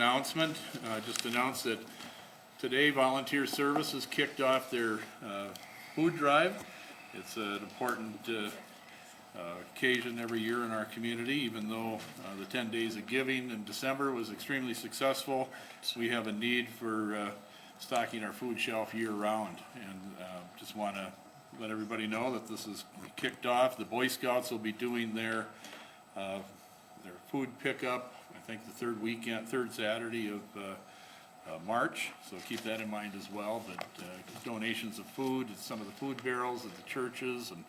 announcement. Just announced that today Volunteer Services kicked off their food drive. It's an important occasion every year in our community, even though the 10 days of giving in December was extremely successful. We have a need for stocking our food shelf year-round, and just want to let everybody know that this is kicked off. The Boy Scouts will be doing their food pickup, I think the third Saturday of March, so keep that in mind as well. But donations of food at some of the food barrels at the churches and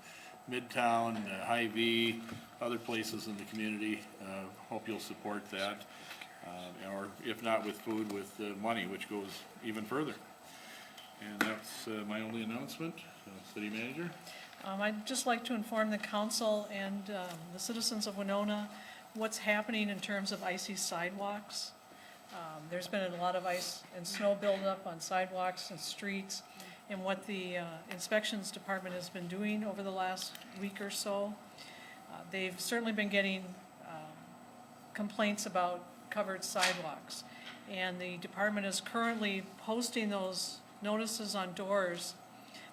Midtown, Hy-Vee, other places in the community. Hope you'll support that, or if not with food, with money, which goes even further. And that's my only announcement. City Manager? I'd just like to inform the council and the citizens of Winona what's happening in terms of icy sidewalks. There's been a lot of ice and snow buildup on sidewalks and streets, and what the inspections department has been doing over the last week or so. They've certainly been getting complaints about covered sidewalks, and the department is currently posting those notices on doors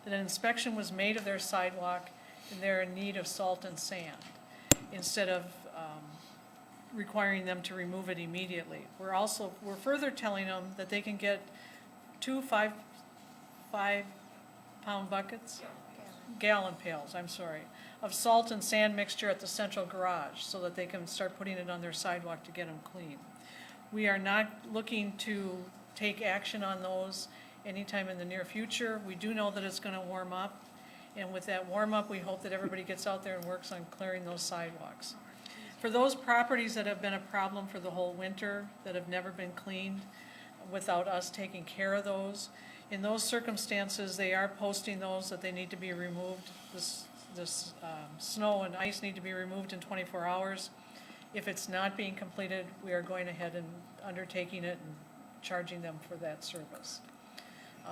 that an inspection was made of their sidewalk and they're in need of salt and sand, instead of requiring them to remove it immediately. We're further telling them that they can get 2 5-pound buckets, gallon pails, of salt and sand mixture at the central garage, so that they can start putting it on their sidewalk to get them clean. We are not looking to take action on those anytime in the near future. We do know that it's going to warm up, and with that warm up, we hope that everybody gets out there and works on clearing those sidewalks. For those properties that have been a problem for the whole winter, that have never been cleaned without us taking care of those, in those circumstances, they are posting those that they need to be removed. This snow and ice need to be removed in 24 hours. If it's not being completed, we are going ahead and undertaking it and charging them for that service,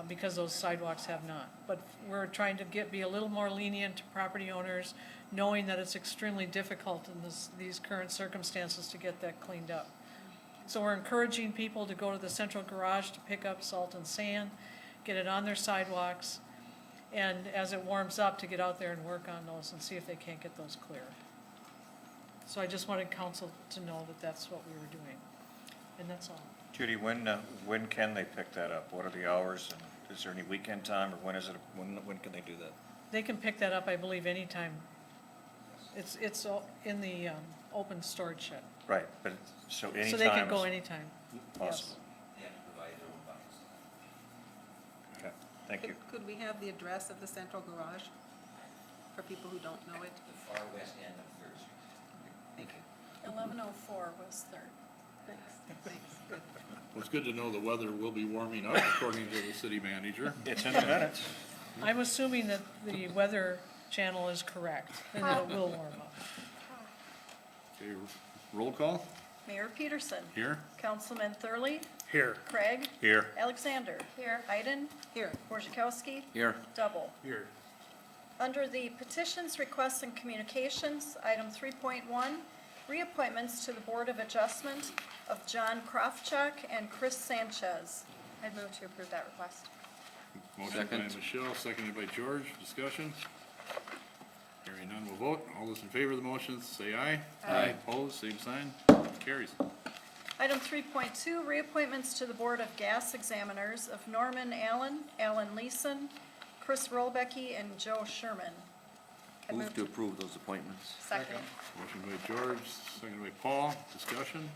because those sidewalks have not. But we're trying to be a little more lenient to property owners, knowing that it's extremely difficult in these current circumstances to get that cleaned up. So we're encouraging people to go to the central garage to pick up salt and sand, get it on their sidewalks, and as it warms up, to get out there and work on those and see if they can't get those clear. So I just wanted council to know that that's what we were doing, and that's all. Judy, when can they pick that up? What are the hours, and is there any weekend time, or when can they do that? They can pick that up, I believe, anytime. It's in the open storage shed. Right, but so anytime. So they can go anytime. Possible. Yes. Okay, thank you. Could we have the address of the central garage for people who don't know it? The far west end of Third Street. Thank you. 1104 was Third. Thanks. Good. Well, it's good to know the weather will be warming up, according to the city manager. It's in the minutes. I'm assuming that the weather channel is correct, and that it will warm up. Okay, roll call. Mayor Peterson. Here. Councilman Thurley. Here. Craig. Here. Alexander. Here. Iden. Here. Borzakowski. Here. Double. Here. Under the petitions, requests, and communications, item 3.1, reappointments to the Board of Adjustment of John Krofchuk and Chris Sanchez. I'd move to approve that request. Motion by Michelle, seconded by George. Discussion? Hearing none, we'll vote. All those in favor of the motion, say aye. Aye. Opposed, same sign. Carries. Item 3.2, reappointments to the Board of Gas Examiners of Norman Allen, Alan Leeson, Chris Rolbecky, and Joe Sherman. I'd Move to approve those appointments. Second. Motion by George, seconded by Paul. Discussion?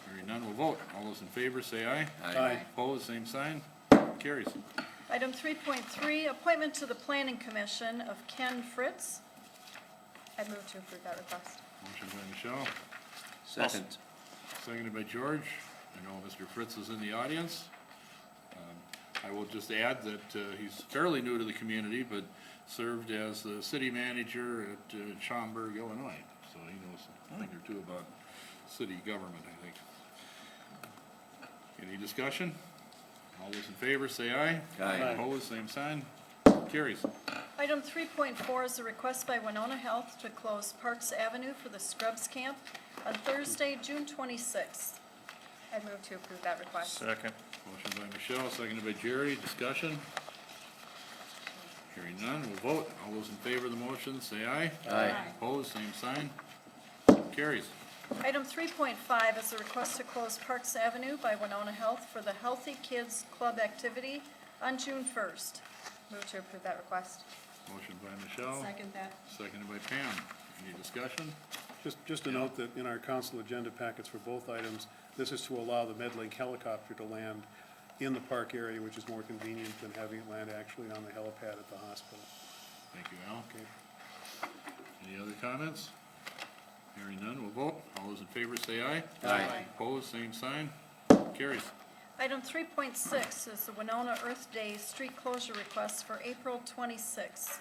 Hearing none, we'll vote. All those in favor, say aye. Aye. Opposed, same sign. Carries. Item 3.3, appointment to the Planning Commission of Ken Fritz. I'd move to approve that request. Motion by Michelle, Second. seconded by George. I know Mr. Fritz is in the audience. I will just add that he's fairly new to the community, but served as the city manager at Schaumburg, Illinois. So he knows a thing or two about city government, I think. Any discussion? All those in favor, say aye. Aye. Opposed, same sign. Carries. Item 3.4 is a request by Winona Health to close Parks Avenue for the Scrubs Camp on Thursday, June 26th. I'd move to approve that request. Second. Motion by Michelle, seconded by Jerry. Discussion? Hearing none, we'll vote. All those in favor of the motion, say aye. Aye. Opposed, same sign. Carries. Item 3.5 is a request to close Parks Avenue by Winona Health for the Healthy Kids Club activity on June 1st. Move to approve that request. Motion by Michelle, Second that. seconded by Pam. Any discussion? Just to note that in our council agenda packets for both items, this is to allow the MedLink helicopter to land in the park area, which is more convenient than having it land actually on the helipad at the hospital. Thank you, Al. Okay. Any other comments? Hearing none, we'll vote. All those in favor say aye. Aye. Opposed, same sign. Carries. Item 3.6 is the Winona Earth Day street closure request for April 26th.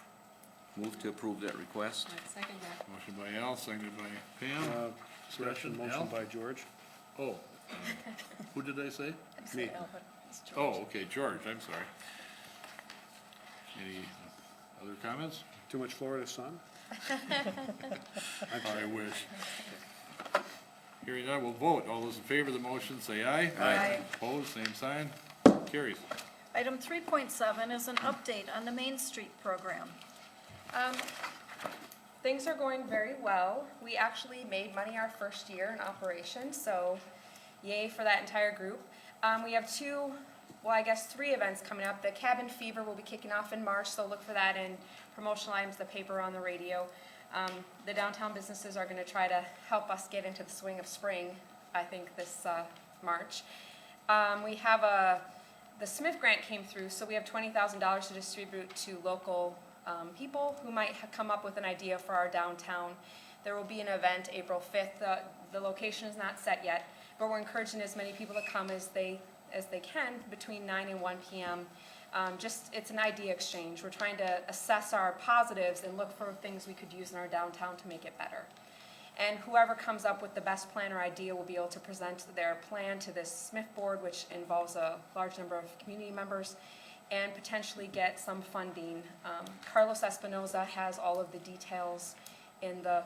Move to approve that request. Second that. Motion by Al, seconded by Pam. Correction, Al? motion by George. Oh, who did I say? Me. Oh, okay, George, I'm sorry. Any other comments? Too much Florida sun? I wish. Hearing none, we'll vote. All those in favor of the motion, say aye. Aye. Opposed, same sign. Carries. Item 3.7 is an update on the Main Street program. Things are going very well. We actually made money our first year in operation, so yay for that entire group. We have three events coming up. The Cabin Fever will be kicking off in March, so look for that in promotional items, the paper, on the radio. The downtown businesses are gonna try to help us get into the swing of spring, I think, this March. We have the Smith grant came through, so we have $20,000 to distribute to local people who might come up with an idea for our downtown. There will be an event April 5th. The location is not set yet, but we're encouraging as many people to come as they can between 9 and 1 p.m. It's an idea exchange. We're trying to assess our positives and look for things we could use in our downtown to make it better. And whoever comes up with the best plan or idea will be able to present their plan to this Smith board, which involves a large number of community members, and potentially get some funding. Carlos Espinoza has all of the details in the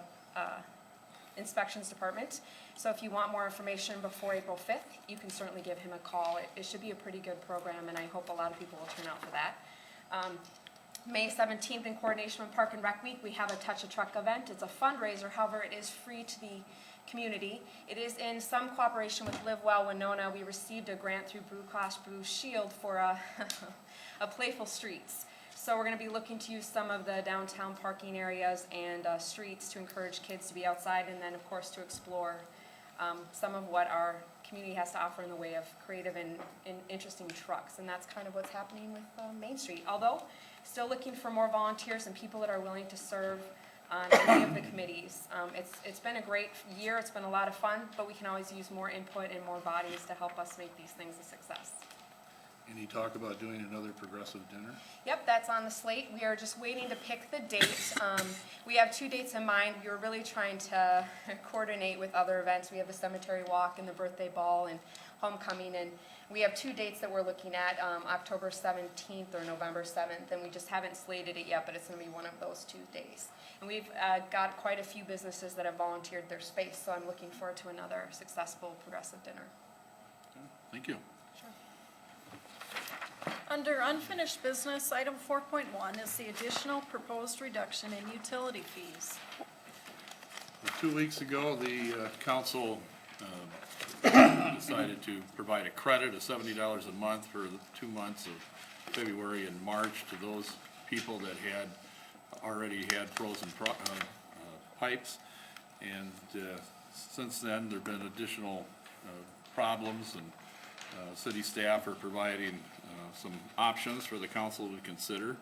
inspections department. So if you want more information before April 5th, you can certainly give him a call. It should be a pretty good program, and I hope a lot of people will turn out for that. May 17th, in coordination with Park and Rec Week, we have a Touch a Truck event. It's a fundraiser, however, it is free to the community. It is in some cooperation with Live Well Winona. We received a grant through Blue Cross Blue Shield for a Playful Streets. So we're going to be looking to use some of the downtown parking areas and streets to encourage kids to be outside, and then, of course, to explore some of what our community has to offer in the way of creative and interesting trucks. And that's kind of what's happening with Main Street. Although, still looking for more volunteers and people that are willing to serve on any of the committees. It's been a great year. It's been a lot of fun, but we can always use more input and more bodies to help us make these things a success. Any talk about doing another progressive dinner? Yep, that's on the slate. We are just waiting to pick the date. We have 2 dates in mind. We were really trying to coordinate with other events. We have the cemetery walk and the birthday ball and homecoming, and we have 2 dates that we're looking at, October 17th or November 7th, and we just haven't slated it yet, but it's going to be one of those 2 days. And we've got quite a few businesses that have volunteered their space, so I'm looking forward to another successful progressive dinner. Thank you. Under unfinished business, item 4.1 is the additional proposed reduction in utility fees. 2 weeks ago, the council decided to provide a credit of $70 a month for the 2 months of February and March to those people that had already had frozen pipes. And since then, there've been additional problems, and city staff are providing some options for the council to consider.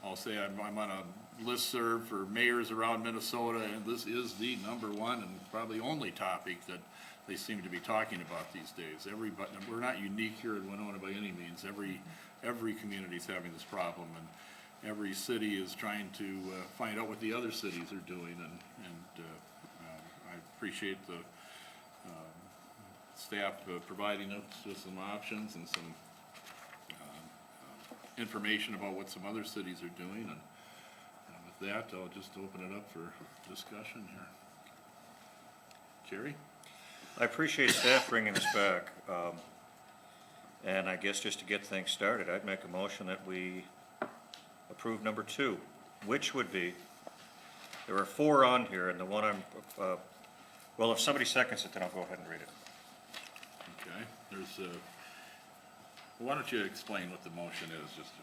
I'll say I'm on a listserv for mayors around Minnesota, and this is the #1 and probably only topic that they seem to be talking about these days. We're not unique here in Winona by any means. Every community is having this problem, and every city is trying to find out what the other cities are doing, and I appreciate the staff providing us with some options and some information about what some other cities are doing, and with that, I'll just open it up for discussion here. Terry? I appreciate staff bringing this back. And I guess just to get things started, I'd make a motion that we approve number 2, which would be, there are 4 on here, and the one well, if somebody seconds it, then I'll go ahead and read it. Okay, why don't you explain what the motion is, just to.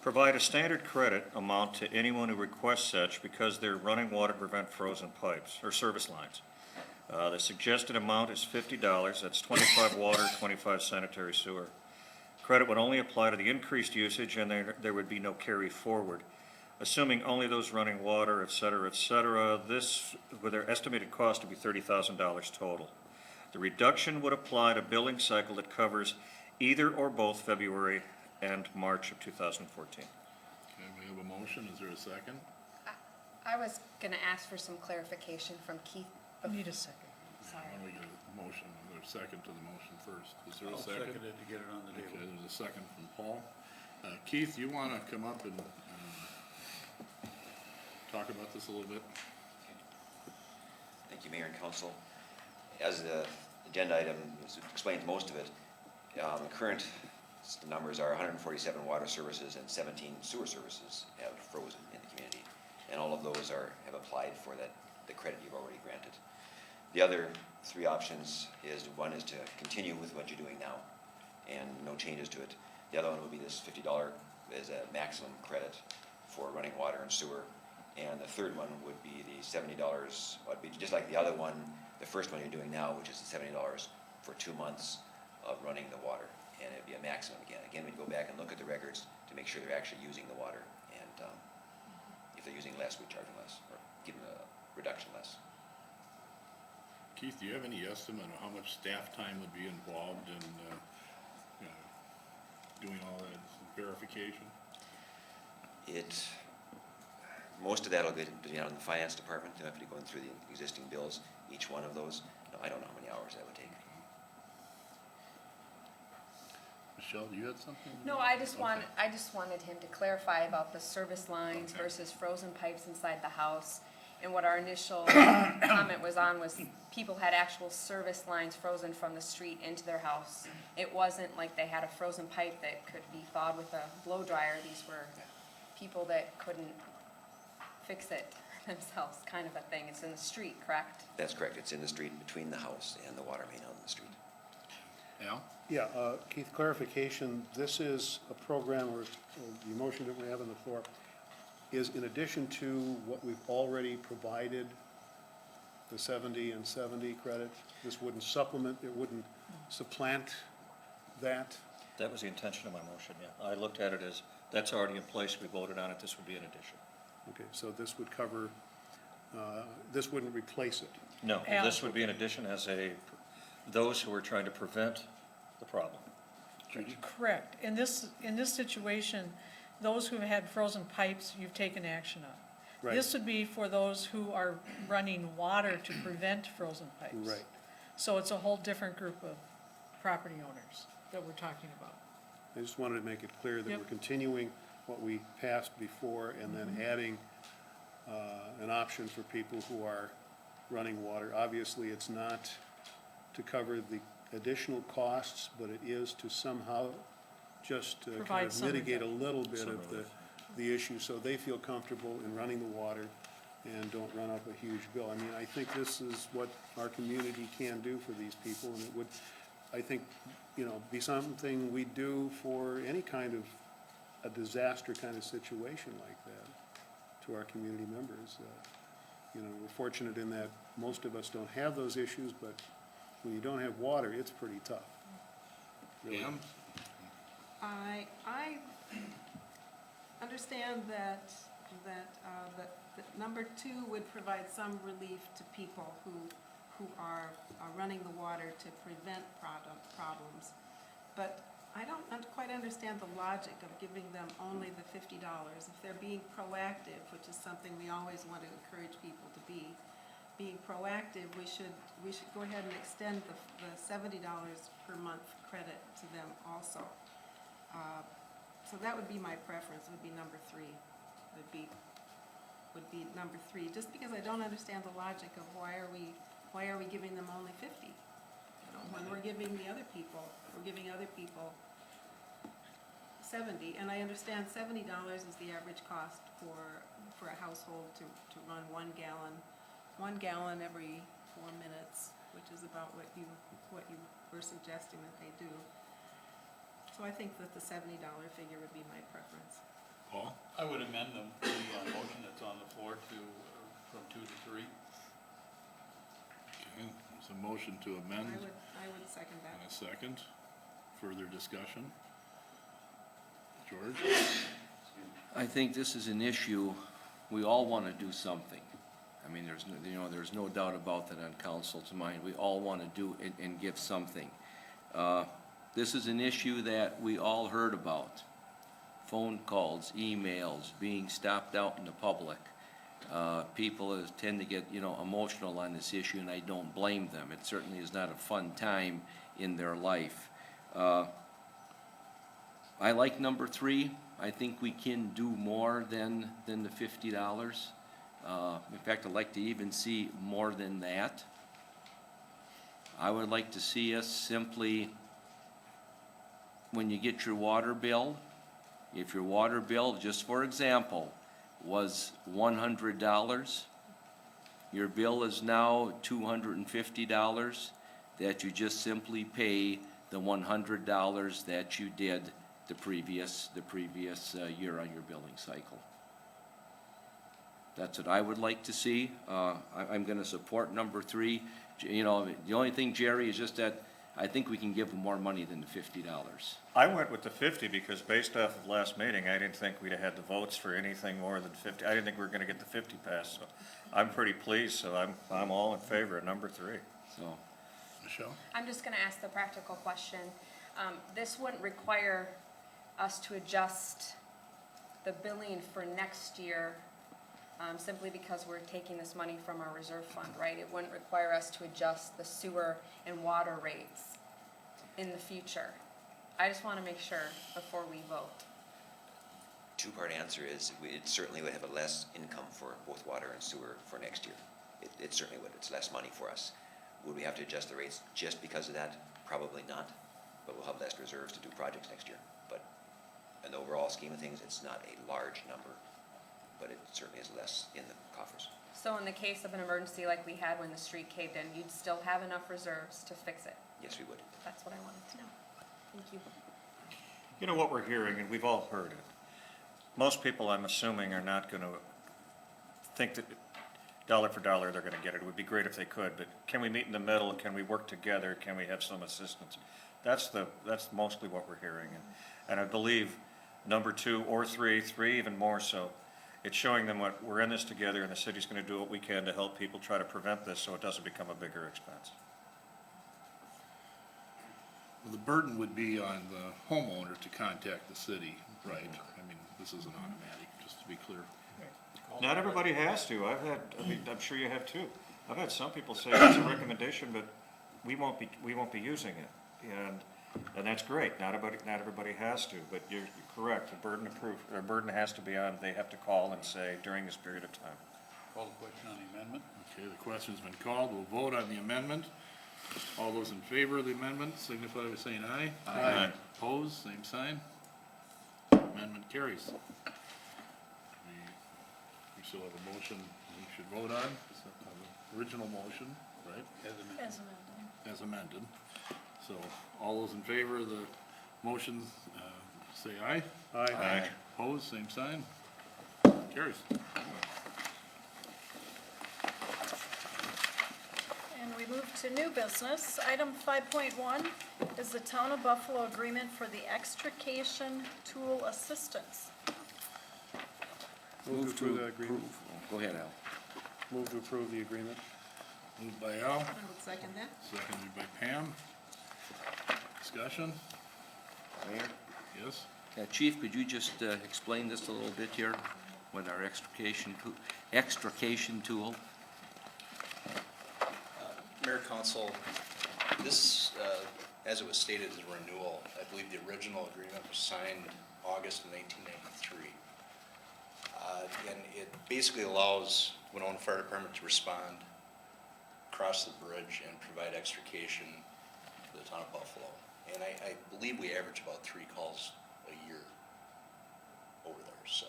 Provide a standard credit amount to anyone who requests such because they're running water to prevent frozen pipes or service lines. The suggested amount is $50, that's 25 water, 25 sanitary sewer. Credit would only apply to the increased usage and there would be no carry forward. Assuming only those running water, et cetera, this, with their estimated cost to be $30,000 total. The reduction would apply to billing cycle that covers either or both February and March of 2014. Okay, we have a motion, is there a second? I was gonna ask for some clarification from Keith. Need a second. Why don't we get a motion, or a second to the motion first? Is there a second? it to get it on the Okay, there's a second from Paul. Keith, you want to come up and talk about this a little bit? Thank you, Mayor and Council. As the agenda item explains most of it, the current numbers are 147 water services and 17 sewer services have frozen in the community. And all of those have applied for the credit you've already granted. The other 3 options is, one is to continue with what you're doing now and no changes to it. The other one would be this $50 as a maximum credit for running water and sewer. And the third one would be the $70, would be just like the other one, the first one you're doing now, which is the $70 for 2 months of running the water. And it'd be a maximum again. Again, we'd go back and look at the records to make sure they're actually using the water. And if they're using less, we charge them less, or give them a reduction less. Keith, do you have any estimate of how much staff time would be involved in doing all that verification? Most of that will be on the finance department. They'll have to be going through the existing bills, each one of those. No, I don't know how many hours that would take. Michelle, do you have something? No, I just Okay. wanted him to clarify about the service lines Okay. versus frozen pipes inside the house. And what our initial comment was people had actual service lines frozen from the street into their house. It wasn't like they had a frozen pipe that could be thawed with a blow dryer. These were people that couldn't fix it themselves, kind of a thing. It's in the street, correct? That's correct. It's in the street between the house and the water main out in the street. Al? Yeah, Keith, clarification, this is a program or the motion that we have on the floor is in addition to what we've already provided, the 70 and 70 credit. This wouldn't supplement, it wouldn't supplant that. That was the intention of my motion, yeah. I looked at it as, that's already in place, we voted on it, this would be an addition. Okay, so this would cover, this wouldn't replace it. No, Al. this would be an addition as those who are trying to prevent the problem. Correct. In this situation, those who have had frozen pipes, you've taken action on. Right. This would be for those who are running water to prevent frozen pipes. Right. So it's a whole different group of property owners that we're talking about. I just wanted to make it clear that Yep. we're continuing what we passed before and then adding an option for people who are running water. Obviously, it's not to cover the additional costs, but it is to somehow just kind Provide of some mitigate a relief. little bit Some of relief. the issue, so they feel comfortable in running the water and don't run up a huge bill. I mean, I think this is what our community can do for these people, and it would, I think, be something we do for any kind of a disaster kind of situation like that to our community members. We're fortunate in that most of us don't have those issues, but when you don't have water, it's pretty tough. Really. Pam? I understand that number 2 would provide some relief to people who are running the water to prevent problems. But I don't quite understand the logic of giving them only the $50. If they're being proactive, which is something we always want to encourage people to be, being proactive, we should go ahead and extend the $70 per month credit to them also. So that would be my preference, would be number 3, would be number 3, just because I don't understand the logic of why are we why are we giving them only 50? You know, when we're giving other people 70, and I understand $70 is the average cost for a household to run 1 gallon every 4 minutes, which is about what you were suggesting that they do. So I think that the $70 figure would be my preference. Paul? I would amend the motion that's on the floor to, from 2 to 3. Okay, there's a motion to amend I would second and that. a second. Further discussion? George? I think this is an issue, we all want to do something. I mean, there's no doubt about that on council's mind. We all want to do and give something. This is an issue that we all heard about. Phone calls, emails, being stopped out in the public. People tend to get, emotional on this issue, and I don't blame them. It certainly is not a fun time in their life. I like number 3. I think we can do more than the $50. In fact, I'd like to even see more than that. I would like to see us simply, when you get your water bill, if your water bill, just for example, was $100, your bill is now $250, that you just simply pay the $100 that you did the previous year on your billing cycle. That's what I would like to see. I'm going to support number 3. The only thing, Jerry, is just that I think we can give them more money than the $50. I went with the 50 because based off of last meeting, I didn't think we'd have had the votes for anything more than 50. I didn't think we were going to get the 50 passed, so I'm pretty pleased, so I'm all in favor of number 3. So, Michelle? I'm just gonna ask the practical question. This wouldn't require us to adjust the billing for next year, simply because we're taking this money from our reserve fund, right? It wouldn't require us to adjust the sewer and water rates in the future. I just wanna make sure before we vote. Two-part answer is, it certainly would have a less income for both water and sewer for next year. It certainly would. It's less money for us. Would we have to adjust the rates just because of that? Probably not, but we'll have less reserves to do projects next year. But in the overall scheme of things, it's not a large number, but it certainly is less in the coffers. So in the case of an emergency like we had when the street caved in, you'd still have enough reserves to fix it? Yes, we would. That's what I wanted to know. Thank you. You know what we're hearing, and we've all heard it. Most people, I'm assuming, are not going to think that dollar for dollar they're going to get it. It would be great if they could, but can we meet in the middle? Can we work together? Can we have some assistance? That's mostly what we're hearing. And I believe number 2 or 3 even more so, it's showing them what we're in this together, and the city's going to do what we can to help people try to prevent this so it doesn't become a bigger expense. Well, the burden would be on the homeowner to contact the city, right? I mean, this isn't automatic, just to be clear. Not everybody has to. I'm sure you have too. I've had some people say it's a recommendation, but we won't be using it. And that's great. Not everybody has to, but you're correct. The burden has to be on, they have to call and say during this period of time. Call the question on the amendment. Okay, the question's been called. We'll vote on the amendment. All those in favor of the amendment signify by saying aye. Aye. Opposed, same sign. Amendment carries. We still have a motion we should vote on, the original motion, right? As amended. As amended. As amended. So all those in favor of the motion, say aye. Aye. Opposed, same sign. Carries. And we move to new business. Item 5.1 is the Town of Buffalo Agreement for the Extrication Tool Assistance. Move to approve that agreement. Go ahead, Al. Move to approve the agreement. Moved by Al, I would second that. seconded by Pam. Discussion? Mayor? Yes? Chief, could you just explain this a little bit here with our extrication tool? Mayor, Council, this, as it was stated, is a renewal. I believe the original agreement was signed August of 1993. And it basically allows Winona Fire Department to respond cross the bridge and provide extrication to the town of Buffalo. And I believe we average about 3 calls a year over there, so.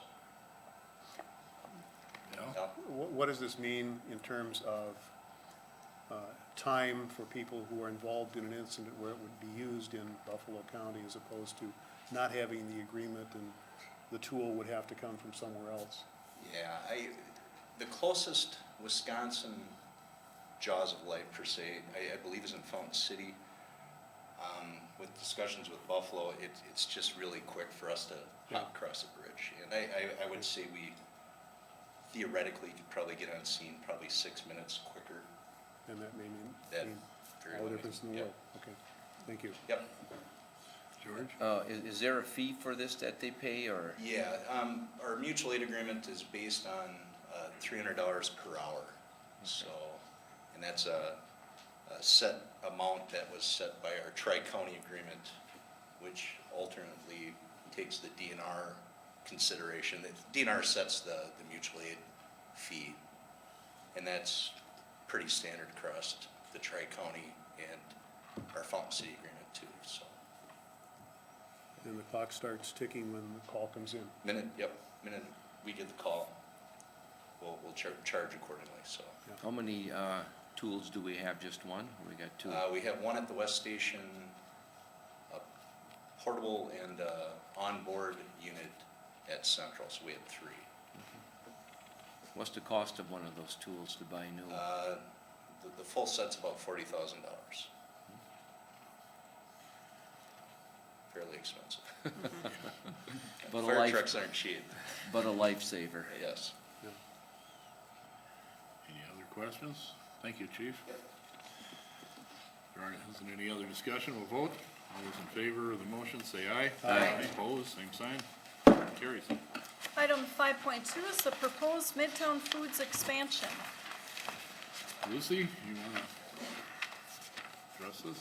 Yeah. Yeah. What does this mean in terms of time for people who are involved in an incident where it would be used in Buffalo County as opposed to not having the agreement and the tool would have to come from somewhere else? Yeah, the closest Wisconsin jaws of life per se, I believe is in Fountain City. With discussions with Buffalo, it's just really quick for us to hop across the bridge. And I would say we theoretically could probably get on scene probably 6 minutes quicker. And that may That mean very all the well difference in the means- world. Okay, thank you. Yep. George? Is there a fee for this that they pay, or? Yeah, our mutual aid agreement is based on $300 per hour. So, and that's a set amount that was set by our tri-county agreement, which alternately takes the DNR consideration. The DNR sets the mutual aid fee, and that's pretty standard across the tri-county and our Fountain City agreement too, so. And the clock starts ticking when the call comes in. Minute we get the call, we'll charge accordingly, so. How many tools do we have? Just one? We got two? We have one at the West Station, a portable and onboard unit at Central, so we have 3. What's the cost of one of those tools to buy new? The full set's about $40,000. Fairly expensive. But a Fire life- trucks aren't cheap, But a lifesaver. yes. Any other questions? Thank you, Chief. There isn't any other discussion, we'll vote. All those in favor of the motion, say aye. Aye. Opposed, same sign. Carries. Item 5.2 is the proposed Midtown Foods expansion. Lucy, you wanna address this?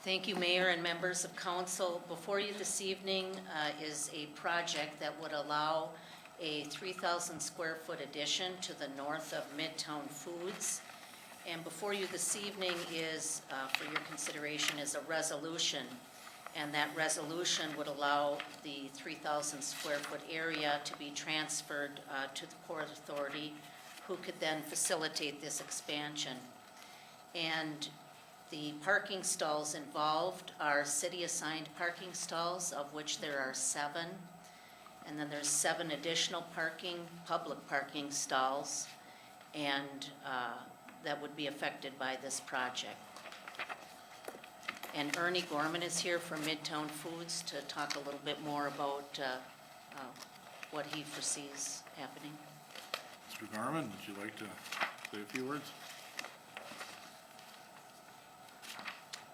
Thank you, Mayor and members of council. Before you this evening is a project that would allow a 3,000 square foot addition to the north of Midtown Foods. And before you this evening is, for your consideration, is a resolution. And that resolution would allow the 3,000 square foot area to be transferred to the Port Authority, who could then facilitate this expansion. And the parking stalls involved are city-assigned parking stalls, of which there are 7. And then there's 7 additional public parking stalls, and that would be affected by this project. And Ernie Gorman is here from Midtown Foods to talk a little bit more about what he foresees happening. Mr. Garman, would you like to say a few words?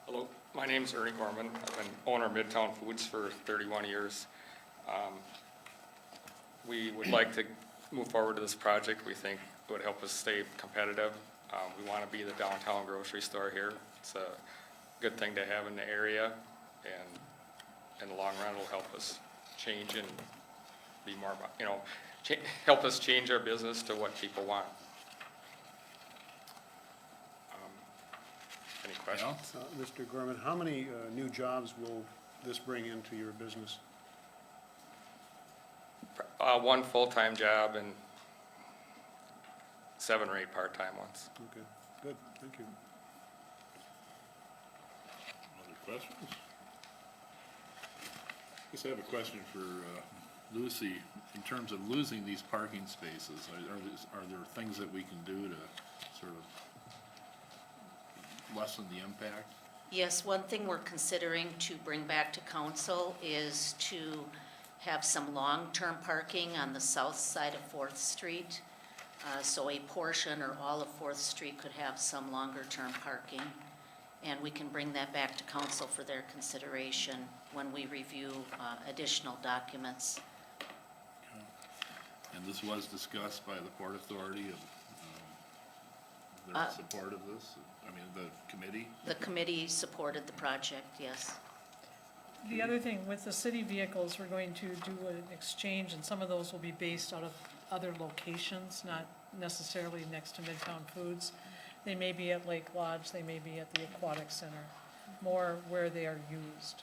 Hello, my name's Ernie Gorman. I've been owner of Midtown Foods for 31 years. We would like to move forward to this project. We think it would help us stay competitive. We want to be the downtown grocery store here. It's a good thing to have in the area, and in the long run, it'll help us change and be more, help us change our business to what people want. Any questions? Mr. Gorman, how many new jobs will this bring into your business? 1 full-time job and 7 or 8 part-time ones. Okay, good, thank you. Other questions? I guess I have a question for Lucy. In terms of losing these parking spaces, are there things that we can do to sort of lessen the impact? Yes, one thing we're considering to bring back to council is to have some long-term parking on the south side of 4th Street. So a portion or all of 4th Street could have some longer-term parking. And we can bring that back to council for their consideration when we review additional documents. And this was discussed by the Port Authority of their support of this? I mean, the committee? The committee supported the project, yes. The other thing, with the city vehicles, we're going to do an exchange, and some of those will be based out of other locations, not necessarily next to Midtown Foods. They may be at Lake Lodge, they may be at the Aquatic Center, more where they are used.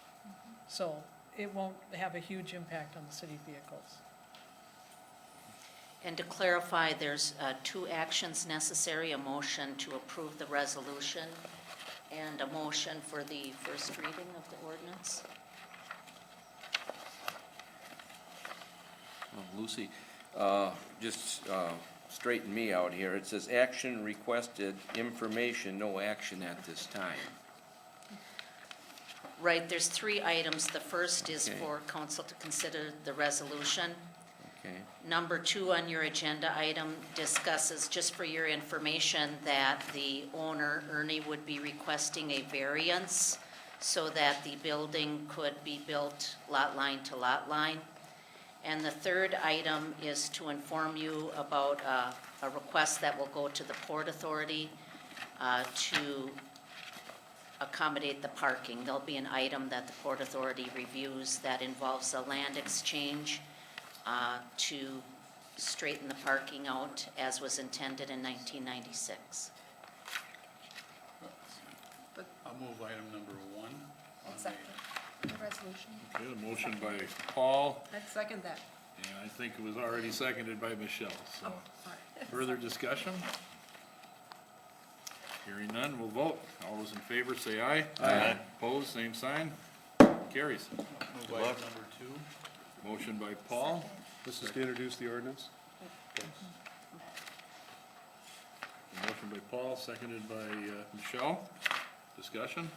So it won't have a huge impact on the city vehicles. And to clarify, there's 2 actions necessary, a motion to approve the resolution and a motion for the first reading of the ordinance. Lucy, just straighten me out here. It says action requested, information, no action at this time. Right, there's 3 items. The first is Okay. for council to consider the resolution. Okay, Number 2 on your agenda item discusses, just for your information, that the owner, Ernie, would be requesting a variance so that the building could be built lot line to lot line. And the third item is to inform you about a request that will go to the Port Authority to accommodate the parking. There'll be an item that the Port Authority reviews that involves a land exchange to straighten the parking out as was intended in 1996. I'll move item number 1 on Second, the resolution. Okay, a motion by Paul, I'd second that. and I think it was already seconded by Michelle, so. Sorry. Further discussion? Hearing none, we'll vote. All those in favor say aye. Aye. Opposed, same sign. Carries. Move item number 2. Motion by Paul, This is to introduce the ordinance. motion by Paul, seconded by Michelle. Discussion?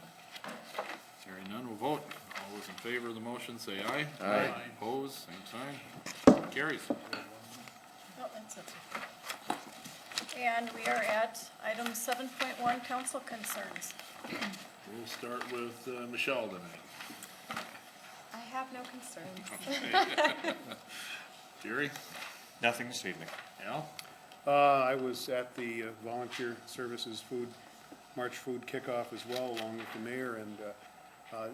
Hearing none, we'll vote. All those in favor of the motion say aye. Aye. Opposed, same sign. Carries. Oh, that's it. And we are at item 7.1, council concerns. We'll start with Michelle tonight. I have no concerns. Jerry? Nothing this evening. Al? I was at the Volunteer Services March Food Kickoff as well, along with the mayor, and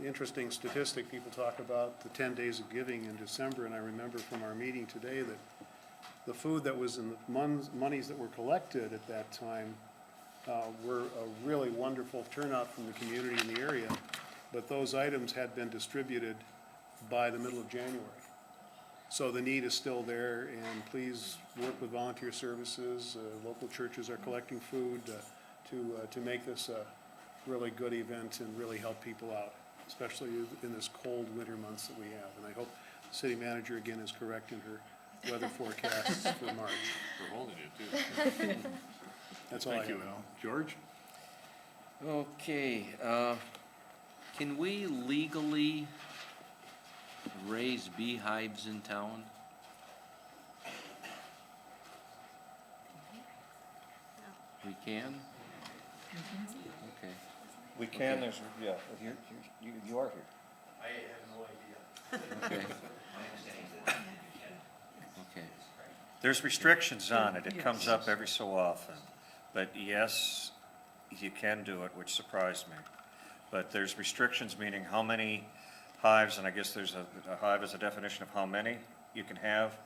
interesting statistic, people talk about the 10 days of giving in December, and I remember from our meeting today that the food that was in the monies that were collected at that time were a really wonderful turnout from the community in the area, but those items had been distributed by the middle of January. So the need is still there, and please work with volunteer services. Local churches are collecting food to make this a really good event and really help people out, especially in this cold winter months that we have. And I hope the city manager again is correct in her weather forecasts for March. We're holding it, too. That's all I have. Thank you, Al. George? okay, can we legally raise beehives in town? We can? Okay. We can, there's, yeah, you are here. Okay. Okay. There's restrictions on it, it comes up every so often. But yes, you can do it, which surprised me. But there's restrictions, meaning how many hives, and I guess there's a hive is a definition of how many you can have.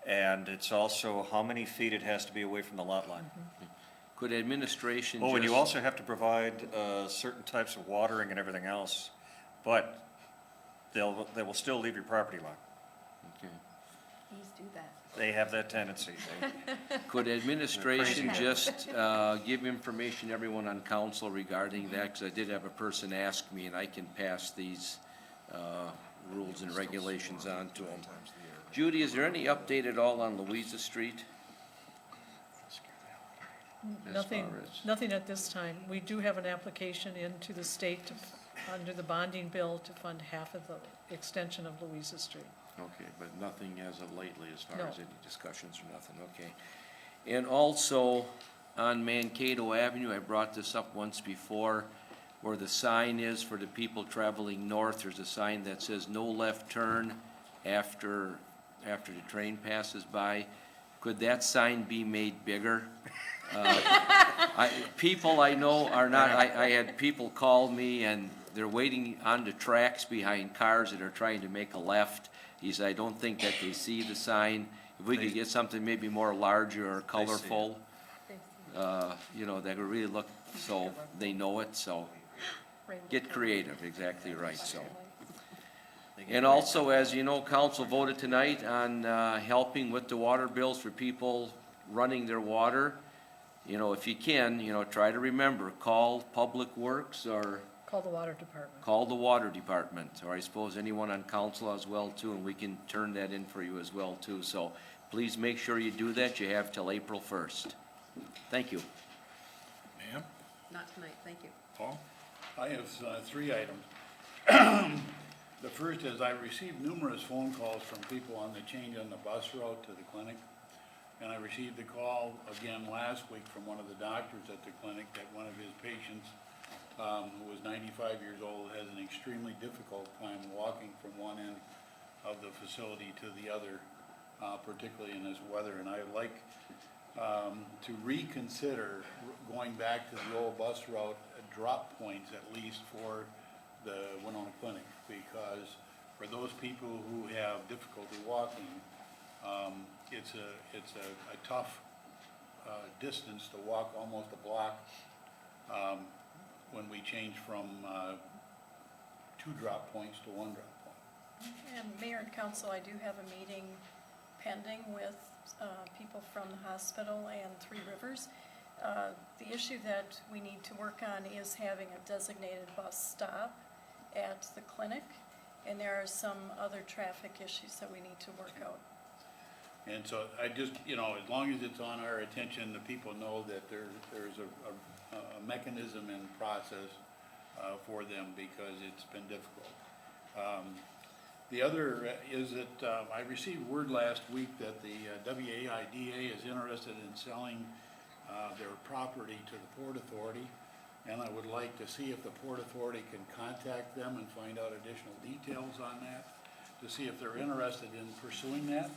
And it's also how many feet it has to be away from the lot line. Could administration Oh, and you just- also have to provide certain types of watering and everything else, but they will still leave your property line. Okay. Please do that. They have that tendency. Could administration Crazy. just give information to everyone on council regarding that? Because I did have a person ask me, and I can pass these rules and regulations on to them. Judy, is there any update at all on Louisa Street? As Nothing, far as- nothing at this time. We do have an application into the state to, under the bonding bill to fund half of the extension of Louisa Street. Okay, but nothing as of lately as far No. as any discussions or nothing, okay. And also, on Mankato Avenue, I brought this up once before, where the sign is for the people traveling north, there's a sign that says no left turn after the train passes by. Could that sign be made bigger? People I know are not, I had people call me and they're waiting on the tracks behind cars that are trying to make a left. He said, I don't think that they see the sign. if we could get something maybe more larger or colorful, you know, that would really look, so they know it, so. Get creative, exactly right, so. And also, as you know, council voted tonight on helping with the water bills for people running their water. You know, if you can, you know, try to remember, call Public Works or Call the water department. call the water department, or I suppose anyone on council as well too, and we can turn that in for you as well too. So please make sure you do that. You have till April 1st. Thank you. Ma'am? Not tonight, thank you. Paul? I have three items. The first is I received numerous phone calls from people on the change on the bus route to the clinic. And I received a call again last week from one of the doctors at the clinic that one of his patients, who was 95 years old, has an extremely difficult time walking from one end of the facility to the other, particularly in this weather. And I'd like to reconsider going back to the old bus route drop points at least for the Winona Clinic, because for those people who have difficulty walking, it's a tough distance to walk almost a block when we change from 2 drop points to 1 drop point. And Mayor and Council, I do have a meeting pending with people from the hospital and Three Rivers. The issue that we need to work on is having a designated bus stop at the clinic, and there are some other traffic issues that we need to work out. And so I just, you know, as long as it's on our attention, the people know that there's a mechanism and process for them, because it's been difficult. The other is that I received word last week that the WAIDA is interested in selling their property to the Port Authority, and I would like to see if the Port Authority can contact them and find out additional details on that, to see if they're interested in pursuing that.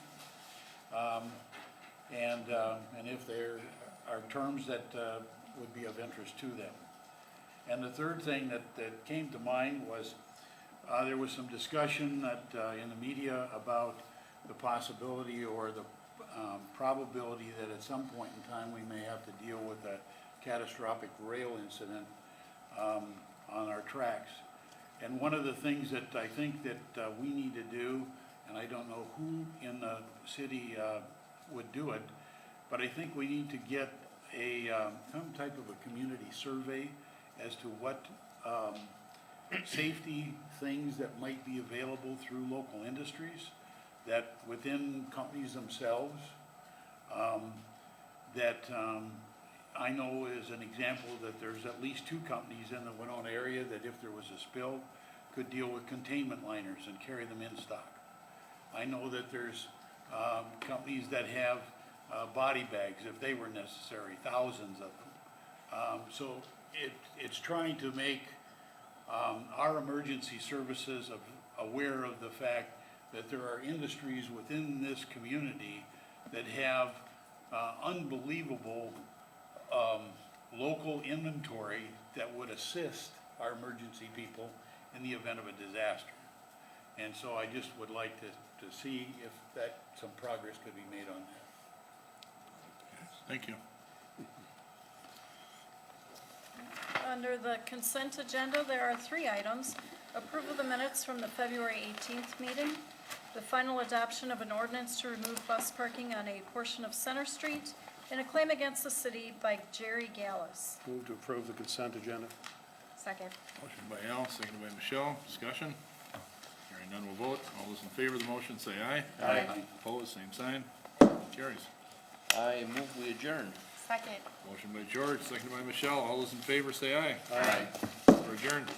And if there are terms that would be of interest to them. And the third thing that came to mind was there was some discussion that in the media about the possibility or the probability that at some point in time we may have to deal with a catastrophic rail incident on our tracks. And one of the things that I think that we need to do, and I don't know who in the city would do it, but I think we need to get some type of a community survey as to what safety things that might be available through local industries, that within companies themselves, I know as an example that there's at least 2 companies in the Winona area that if there was a spill, could deal with containment liners and carry them in stock. I know that there's companies that have body bags if they were necessary, thousands of them. So it's trying to make our emergency services aware of the fact that there are industries within this community that have unbelievable local inventory that would assist our emergency people in the event of a disaster. And so I just would like to see if some progress could be made on that. Thank you. Under the consent agenda, there are 3 items. Approval of the minutes from the February 18th meeting, the final adoption of an ordinance to remove bus parking on a portion of Center Street, and a claim against the city by Jerry Gallus. Move to approve the consent agenda. Second. Motion by Al, seconded by Michelle. Discussion? Hearing none, we'll vote. All those in favor of the motion say aye. Aye. Opposed, same sign. Carries. I move we adjourn. Second. Motion by George, seconded by Michelle. All those in favor say aye. Aye. We're adjourned.